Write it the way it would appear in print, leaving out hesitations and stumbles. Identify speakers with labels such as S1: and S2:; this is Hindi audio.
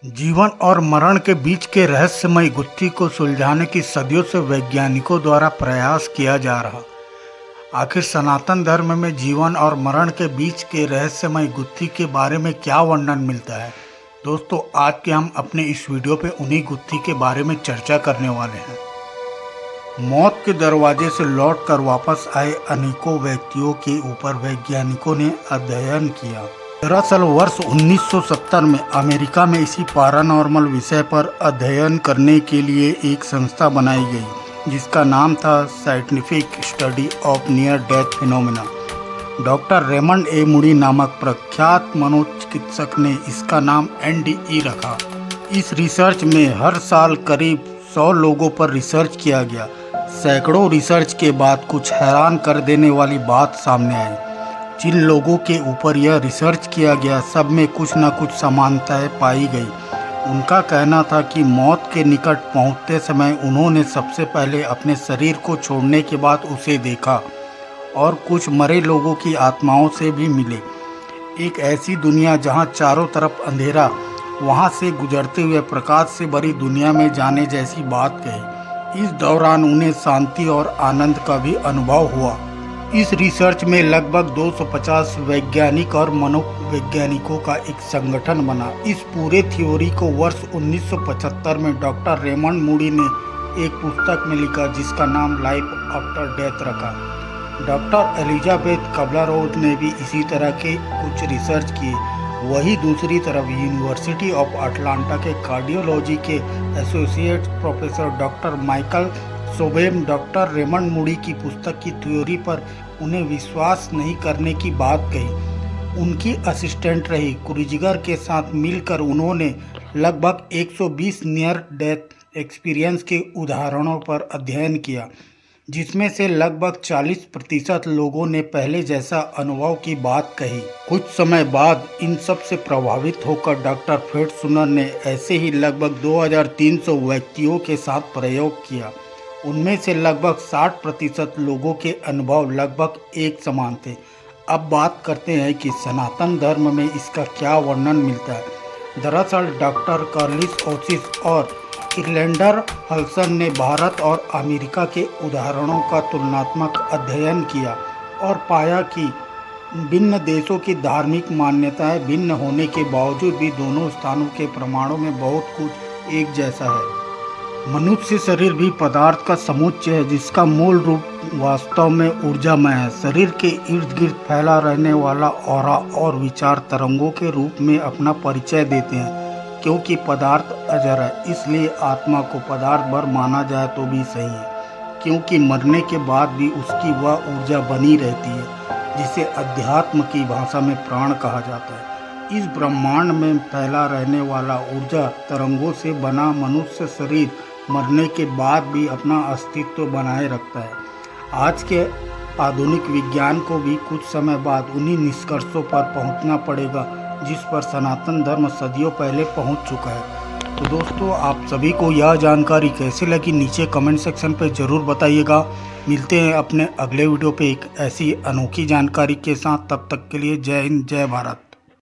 S1: जीवन और मरण के बीच के रहस्यमय गुत्थी को सुलझाने की सदियों से वैज्ञानिकों द्वारा प्रयास किया जा रहा। आखिर सनातन धर्म में जीवन और मरण के बीच के रहस्यमय गुत्थी के बारे में क्या वर्णन मिलता है। दोस्तों, आज के हम अपने इस वीडियो पे उन्हीं गुत्थी के बारे में चर्चा करने वाले हैं। मौत के दरवाजे से लौटकर वापस आए अनेकों व्यक्तियों के ऊपर वैज्ञानिकों ने अध्ययन किया। दरअसल वर्ष 1970 में अमेरिका में इसी पैरानॉर्मल विषय पर अध्ययन करने के लिए एक संस्था बनाई गई, जिसका नाम था scientific study of near death phenomena. Doctor Raymond A Moody नामक प्रख्यात मनोचिकित्सक ने इसका नाम NDE रखा। इस रिसर्च में हर साल करीब 100 लोगों पर रिसर्च किया गया। सैकड़ों रिसर्च के बाद कुछ हैरान कर देने वाली बात सामने आई। जिन लोगों के ऊपर यह रिसर्च किया गया, सब में कुछ न कुछ समानताएं पाई गई। उनका कहना था कि मौत के निकट पहुंचते समय उन्होंने सबसे पहले अपने शरीर को छोड़ने के बाद उसे देखा और कुछ मरे लोगों की आत्माओं से भी मिले। एक ऐसी दुनिया जहां चारों तरफ अंधेरा, वहां से गुजरते हुए प्रकाश से भरी दुनिया में जाने जैसी बात कही। इस दौरान उन्हें शांति और आनंद का भी अनुभव हुआ। इस रिसर्च में लगभग 250 वैज्ञानिक और मनोवैज्ञानिकों का एक संगठन बना। इस पूरे थ्योरी को वर्ष 1975 में डॉक्टर रेमंड मूडी ने एक पुस्तक में लिखा, जिसका नाम लाइफ आफ्टर डेथ रखा। डॉक्टर एलिजाबेथ कबलर-रोज ने भी इसी तरह के कुछ रिसर्च किए। वही दूसरी तरफ यूनिवर्सिटी ऑफ अटलांटा के कार्डियोलॉजी के एसोसिएट प्रोफेसर डॉक्टर माइकल सोबेम डॉक्टर रेमंड मूडी की पुस्तक की थ्योरी पर उन्हें विश्वास नहीं करने की बात कही। उनकी असिस्टेंट रही क्रूजिगर के साथ मिलकर उन्होंने लगभग 120 नियर डेथ एक्सपीरियंस के उदाहरणों पर अध्ययन किया, जिसमें से लगभग 40% लोगों ने पहले जैसा अनुभव की बात कही। कुछ समय बाद इन सब से प्रभावित होकर डॉक्टर फेट्सुनर ने ऐसे ही लगभग 2300 व्यक्तियों के साथ प्रयोग किया। उनमें से लगभग 60% लोगों के अनुभव लगभग एक समान थे। अब बात करते हैं कि सनातन धर्म में इसका क्या वर्णन मिलता है। दरअसल डॉक्टर कार्लिस ओसिस और इरलैंडर हल्सन ने भारत और अमेरिका के उदाहरणों का तुलनात्मक अध्ययन किया और पाया कि भिन्न देशों की धार्मिक मान्यताएं भिन्न होने के बावजूद भी दोनों स्थानों के प्रमाणों में बहुत कुछ एक जैसा है। मनुष्य शरीर भी पदार्थ का समुच्चय है, जिसका मूल रूप वास्तव में ऊर्जामय है। शरीर के इर्द गिर्द फैला रहने वाला ऑरा और विचार तरंगों के रूप में अपना परिचय देते हैं। क्योंकि पदार्थ अजर है, इसलिए आत्मा को पदार्थ भर माना जाए तो भी सही है, क्योंकि मरने के बाद भी उसकी वह ऊर्जा बनी रहती है, जिसे अध्यात्म की भाषा में प्राण कहा जाता है। इस ब्रह्मांड में फैला रहने वाला ऊर्जा तरंगों से बना मनुष्य शरीर मरने के बाद भी अपना अस्तित्व बनाए रखता है। आज के आधुनिक विज्ञान को भी कुछ समय बाद उन्हीं निष्कर्षों पर पहुंचना पड़ेगा, जिस पर सनातन धर्म सदियों पहले पहुंच चुका है। तो दोस्तों, आप सभी को यह जानकारी कैसे लगी, नीचे कमेंट सेक्शन पर ज़रूर बताइएगा। मिलते हैं अपने अगले वीडियो पे एक ऐसी अनोखी जानकारी के साथ। तब तक के लिए जय हिंद, जय भारत।